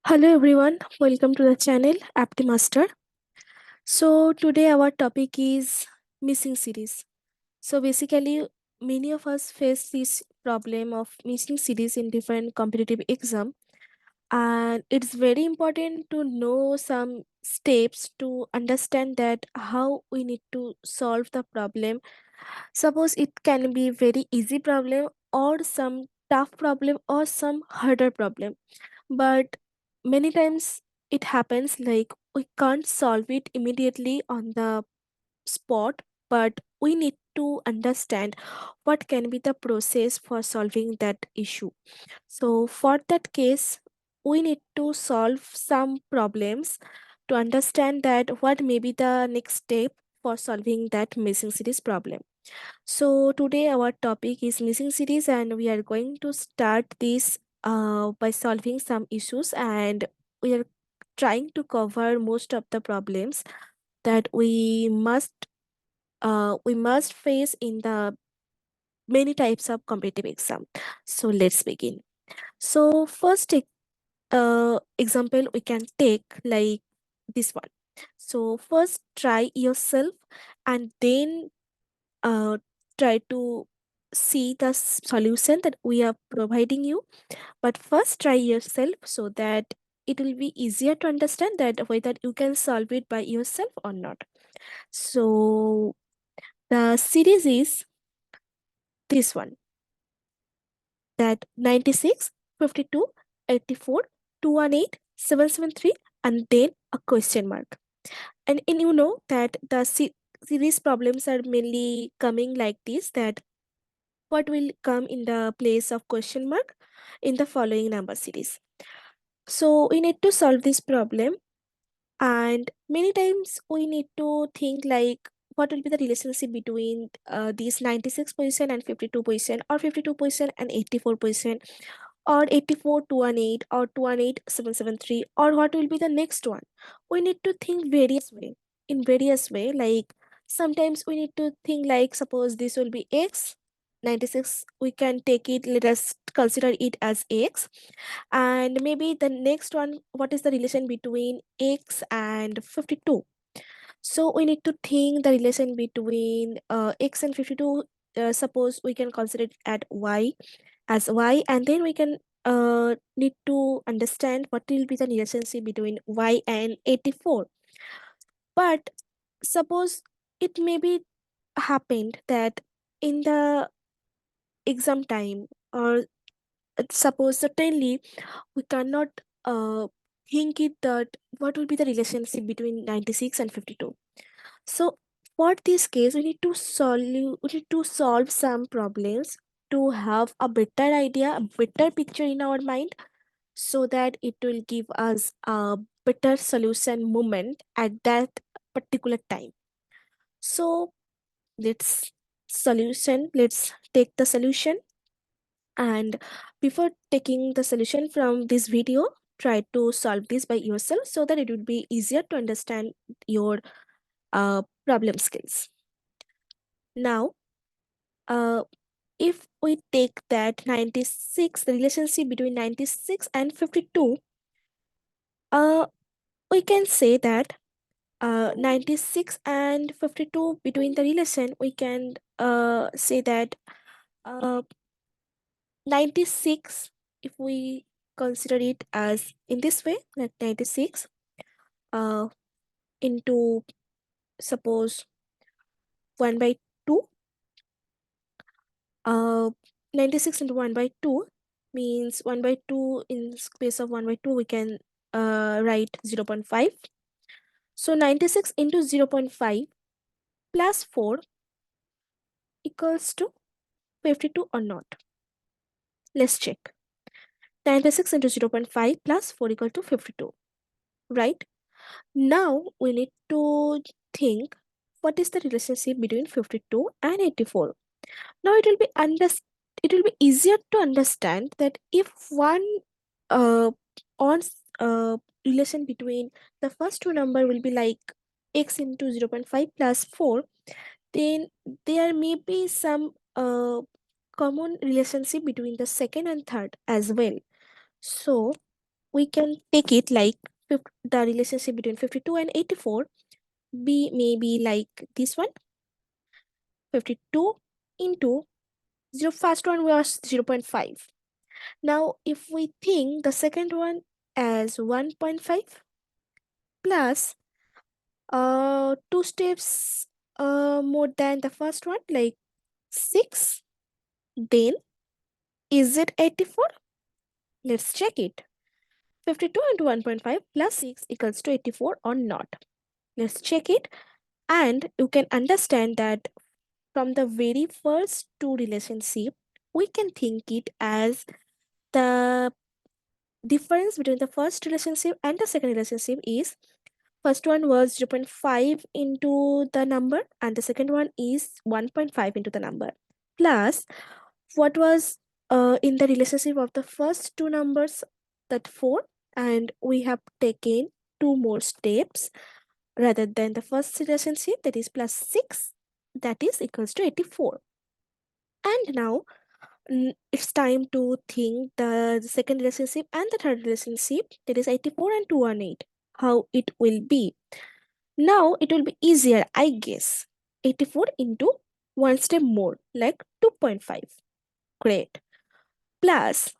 Hello everyone, welcome to the channel Apti Master. So today our topic is missing series. So basically many of us face this problem of missing series in different competitive exam, and it's very important to know some steps to understand that how we need to solve the problem. Suppose it can be very easy problem or some tough problem or some harder problem, but many times it happens like we can't solve it immediately on the spot, but we need to understand what can be the process for solving that issue. So for that case, we need to solve some problems to understand that what may be the next step for solving that missing series problem. So today our topic is missing series, and we are going to start this by solving some issues, and we are trying to cover most of the problems that we must face in the many types of competitive exam. So let's begin. So first example we can take like this one. So first try yourself and then uh, try to see the solution that we are providing you, but first try yourself so that it will be easier to understand that whether you can solve it by yourself or not. So the series is this one, that 96, 52, 84, 218, 773, and then a question mark. And you know that the series problems are mainly coming like this, that what will come in the place of question mark in the following number series. So we need to solve this problem, and many times we need to think like what will be the relationship between these 96 position and 52 position, or 52 position and 84 position, or 84 218, or 218 773, or what will be the next one. We need to think various way, like sometimes we need to think like suppose this will be x 96, we can take it, let us consider it as x, and maybe the next one, what is the relation between x and 52. So we need to think the relation between x and 52. Suppose we can consider it at y as y, and then we can need to understand what will be the relationship between y and 84. But suppose it may be happened that in the exam time, or suppose certainly we cannot think it that what will be the relationship between 96 and 52. So for this case, we need to solve some problems to have a better idea, a better picture in our mind, so that it will give us a better solution moment at that particular time. So let's take the solution. And before taking the solution from this video, try to solve this by yourself so that it would be easier to understand your problem skills. Now, uh, if we take that 96, the relationship between 96 and 52, uh, we can say that 96 and 52, between the relation, we can say that uh, 96, if we consider it as in this way, like 96 uh, into, suppose, 1 by 2, uh, 96 into 1 by 2 means 1 by 2, in space of 1 by 2 we can write 0.5. So 96 into 0.5 plus 4 equals to 52 or not. Let's check. 96 into 0.5 plus 4 equal to 52, right? Now we need to think what is the relationship between 52 and 84. Now it will be easier to understand that if one uh on relation between the first two number will be like x into 0.5 plus 4, then there may be some common relationship between the second and third as well. So we can take it like the relationship between 52 and 84 be maybe like this one. 52 into 0, first one was 0.5. Now if we think the second one as 1.5 plus two steps more than the first one, like 6, then is it 84? Let's check it. 52 into 1.5 plus 6 equals to 84 or not. Let's check it, and you can understand that from the very first two relationship, we can think it as the difference between the first relationship and the second relationship is first one was 0.5 into the number and the second one is 1.5 into the number, plus what was in the relationship of the first two numbers, that 4, and we have taken two more steps rather than the first relationship, that is plus 6, that is equals to 84. And now it's time to think the second relationship and the third relationship, that is 84 and 218, how it will be. Now it will be easier, I guess. 84 into one step more, like 2.5. Great. Plus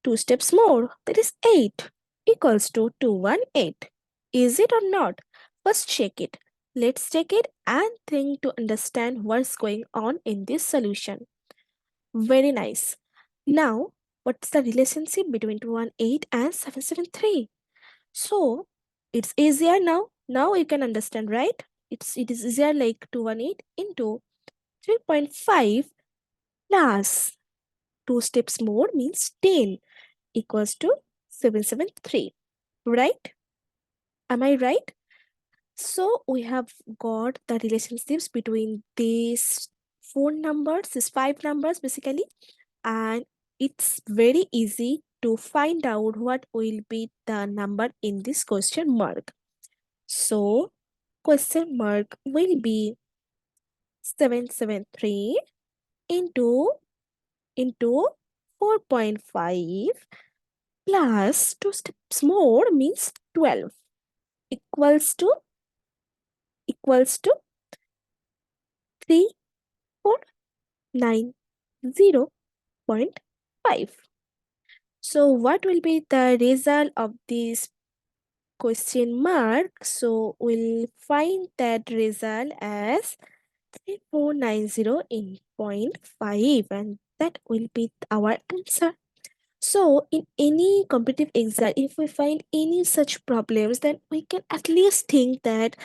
two steps more, that is 8, equals to 218. Is it or not? First check it. Let's check it and think to understand what's going on in this solution. Very nice. Now, what's the relationship between 218 and 773? So, it's easier now. Now you can understand, right? It is easier like 218 into 3.5 plus 2 steps more means 10 equals to 773. Right? Am I right? So we have got the relationships between these four numbers, these five numbers basically, and it's very easy to find out what will be the number in this question mark. So question mark will be 773 into 4.5 plus 2 steps more means 12 equals to 3490.5. So what will be the result of this question mark? So we'll find that result as 3490 in 0.5, and that will be our answer. So in any competitive exam, if we find any such problems, then we can at least think that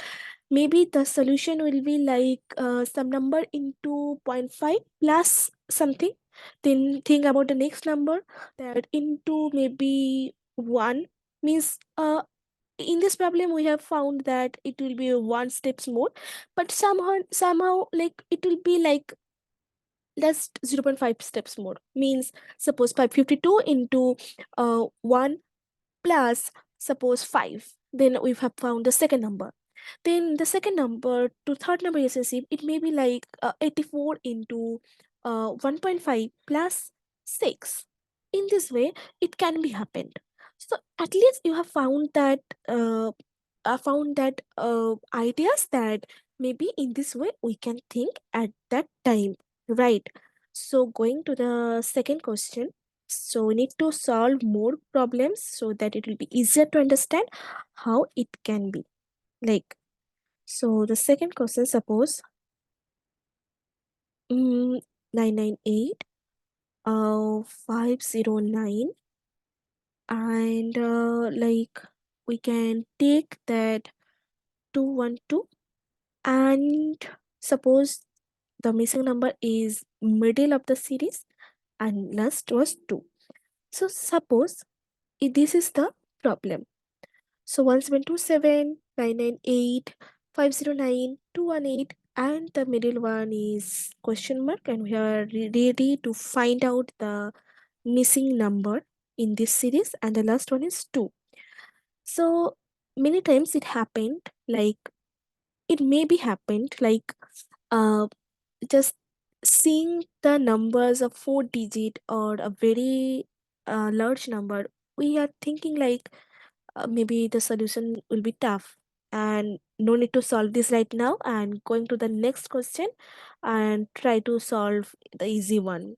maybe the solution will be like some number into zero point 0.5 plus something. Then think about the next number, that into maybe 1 means in this problem we have found that it will be one steps more, but somehow like it will be like just 0.5 steps more, means suppose 552 into 1 plus suppose 5, then we have found the second number. Then the second number to third number relationship, it may be like 84 into 1.5 plus 6. In this way it can be happened. So at least you have uh, found that ideas that maybe in this way we can think at that time, right? So going to the second question, so we need to solve more problems so that it will be easier to understand how it can be. Like, so the second question, suppose 998, 509, and like we can take that 212, and suppose the missing number is middle of the series and last was 2. So suppose this is the problem. So 1727, 998, 509, 218, and the middle one is question mark, and we are ready to find out the missing number in this series, and the last one is 2. So many times it happened like it may be happened like uh just seeing the numbers of 4 digit or a very large number we are thinking like maybe the solution will be tough and no need to solve this right now and going to the next question and try to solve the easy one.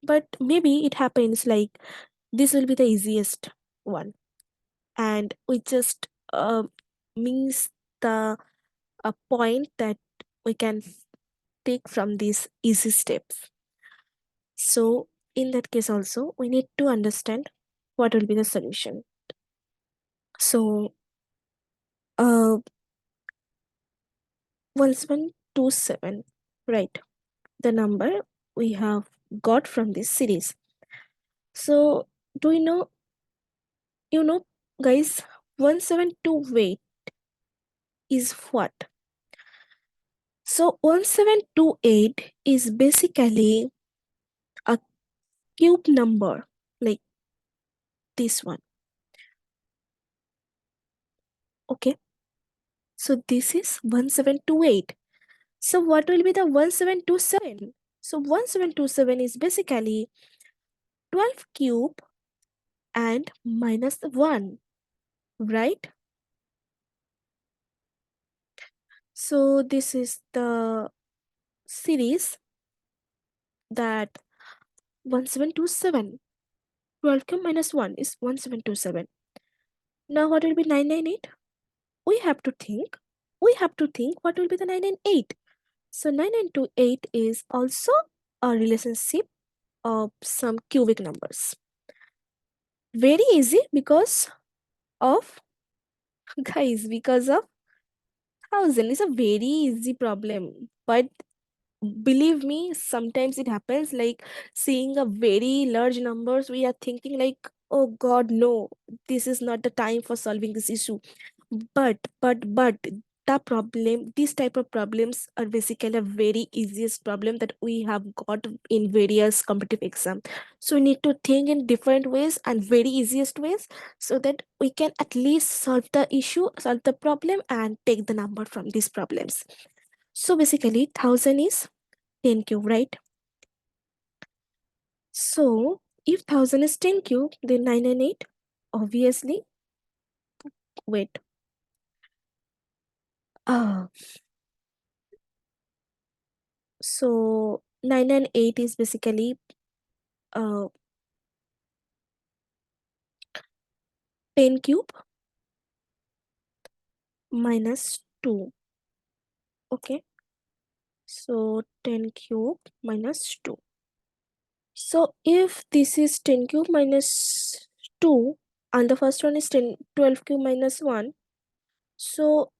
But maybe it happens like this will be the easiest one and we just means the a point that we can take from these easy steps. So in that case also we need to understand what will be the solution. So uh 1727, right? The number we have got from this series. So do you know guys, 1728 is what? So 1728 is basically a cube number like this one. Okay. So this is 1728. So what will be the 1727? So 1727 is basically 12 cube and minus 1, right? So this is the series that 1727. 12 cube minus 1 is 1727. Now what will be 998? We have to think. We have to think what will be the 998. So 9928 is also a relationship of some cubic numbers. Very easy because of guys, because of 1000 is a very easy problem. But believe me, sometimes it happens like seeing a very large numbers, we are thinking like, oh God, no, this is not the time for solving this issue. But the problem, these type of problems are basically a very easiest problem that we have got in various competitive exam. So we need to think in different ways and very easiest ways so that we can at least solve the issue, solve the problem and take the number from these problems. So basically 1000 is 10 cube, right? So if 1000 is 10 cube, then 998 obviously, wait, uh, so 998 is basically uh 10 cube minus 2. Okay, so 10 cube minus 2. So if this is 10 cube minus 2 and the first one is 12 cube minus 1, so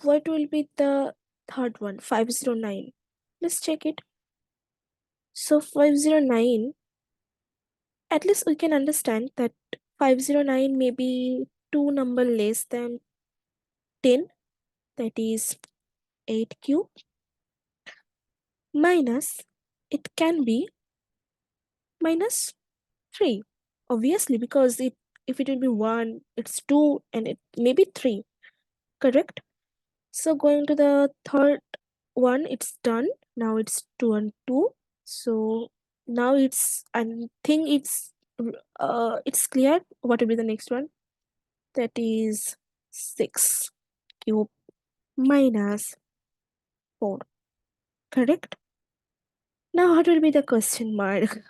what will be the third one? 509. Let's check it. So 509, at least we can understand that 509 may be two number less than 10, that is 8 cube, minus it can be minus 3, obviously, because it if it will be 1 it's 2 and it may be 3, correct? So going to the third one, it's done. Now it's 2 and 2. So now I think it's clear what will be the next one, that is 6 cube minus 4, correct? Now what will be the question mark?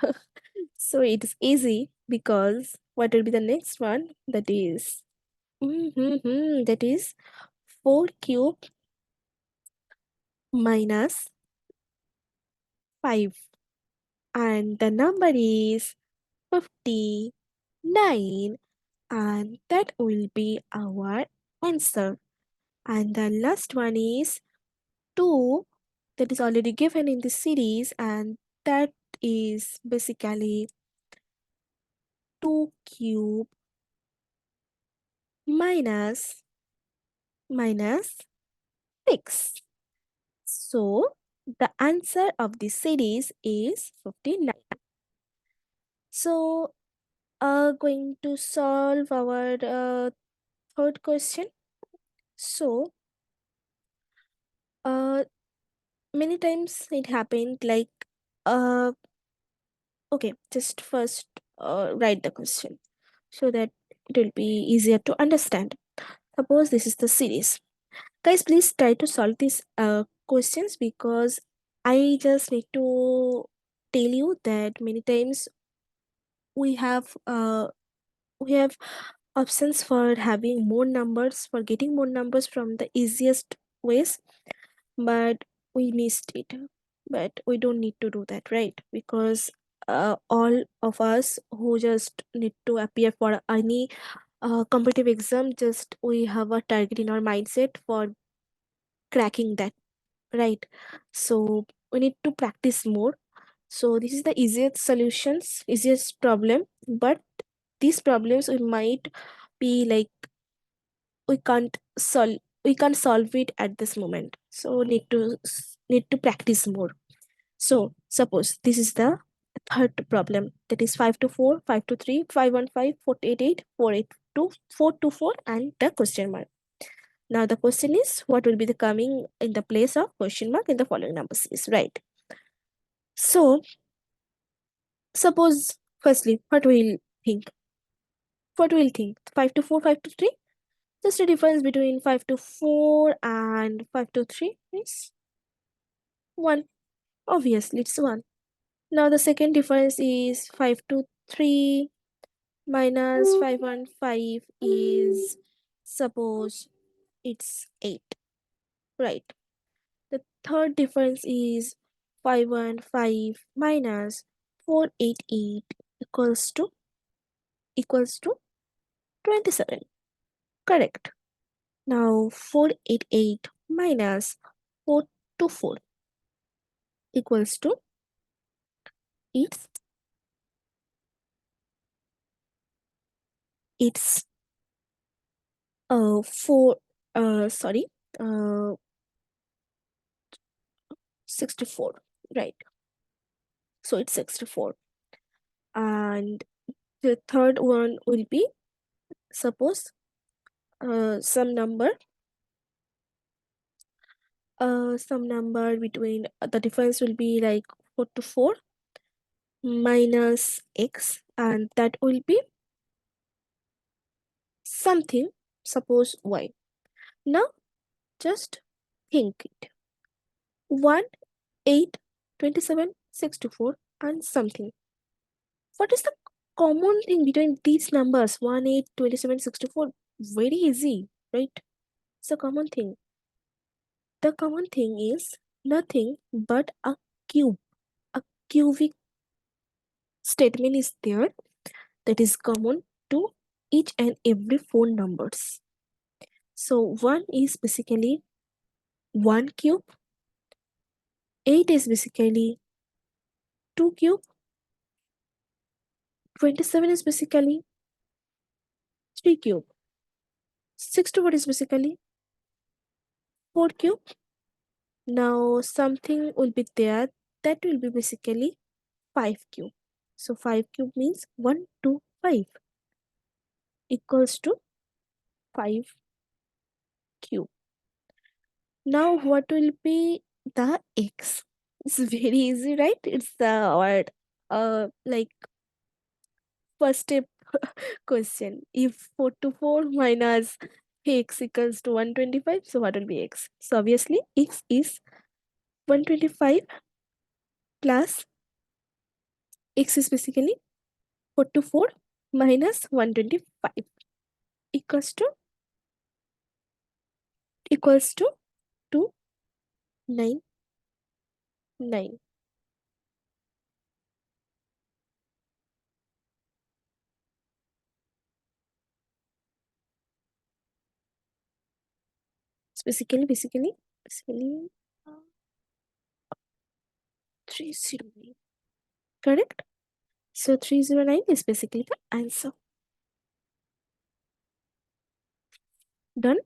So it is easy because what will be the next one, that is that is 4 cube minus 5 and the number is 59 and that will be our answer. And the last one is 2, that is already given in the series and that is basically 2 cube minus minus 6. So the answer of this series is 59. So going to solve our third question. So uh many times it happened like uh okay, just first write the question. so that it will be easier to understand. Suppose this is the series. Guys, please try to solve these questions, because I just need to tell you that many times we have uh, we have options for having more numbers, for getting more numbers from the easiest ways, but we missed it. But we don't need to do that, right? Because all of us who just need to appear for any competitive exam, just we have a target in our mindset for cracking that, right? So we need to practice more. So this is the easiest solutions, easiest problem, but these problems we might be like we can't solve it at this moment, so need to practice more. So suppose this is the third problem, that is 5 to 4, 5 to 3, 515, 488, 482, 424, and the question mark. Now the question is, what will be the coming in the place of question mark in the following number series, right? So suppose firstly, think what we'll think 5 to 4, 5 to 3. Just the difference between 5 to 4 and 5 to 3 is 1. Obviously, it's 1. Now, the second difference is 5 to 3 minus 5 and 5 is, suppose, it's 8. Right. The third difference is 5 and 5 minus 488 equals to 27. Correct. Now, 488 minus 424 equals to, it's it's 4 sorry, uh 64, right? So it's 64. And the third one will be, suppose, some number between, the difference will be like 4 to 4 minus x, and that will be something, suppose y. Now just think it: 1, 8, 27, 64, and something. What is the common thing between these numbers? 1, 8, 27, 64? Very easy, right? It's a common thing. The common thing is nothing but a cube. A cubic statement is there that is common to each and every four numbers. So 1 is basically 1 cube, 8 is basically 2 cube, 27 is basically 3 cube, 64 is basically 4 cube. Now something will be there that will be basically 5 cube. So 5 cube means 1, 2, 5 equals to 5 cube. Now what will be the x? It's very easy, right? It's the word like first step question. If 4 to 4 minus x equals to 125, so what will be x? So obviously x is 125 plus x is basically 4 to 4 minus 125 equals to equals to 299. It's basically uh, 309. Correct? So 309 is basically the answer. Done?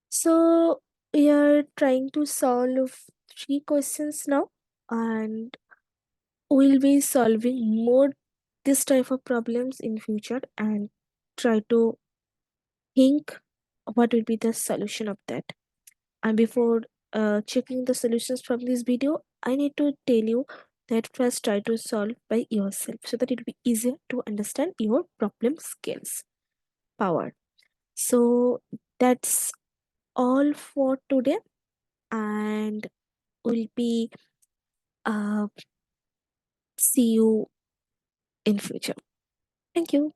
So we are trying to solve 3 questions now, and we'll be solving more this type of problems in future, and try to think what will be the solution of that. And before checking the solutions from this video, I need to tell you that first try to solve by yourself so that it will be easier to understand your problem skills power. So that's all for today, and we'll be uh, see you in future. Thank you.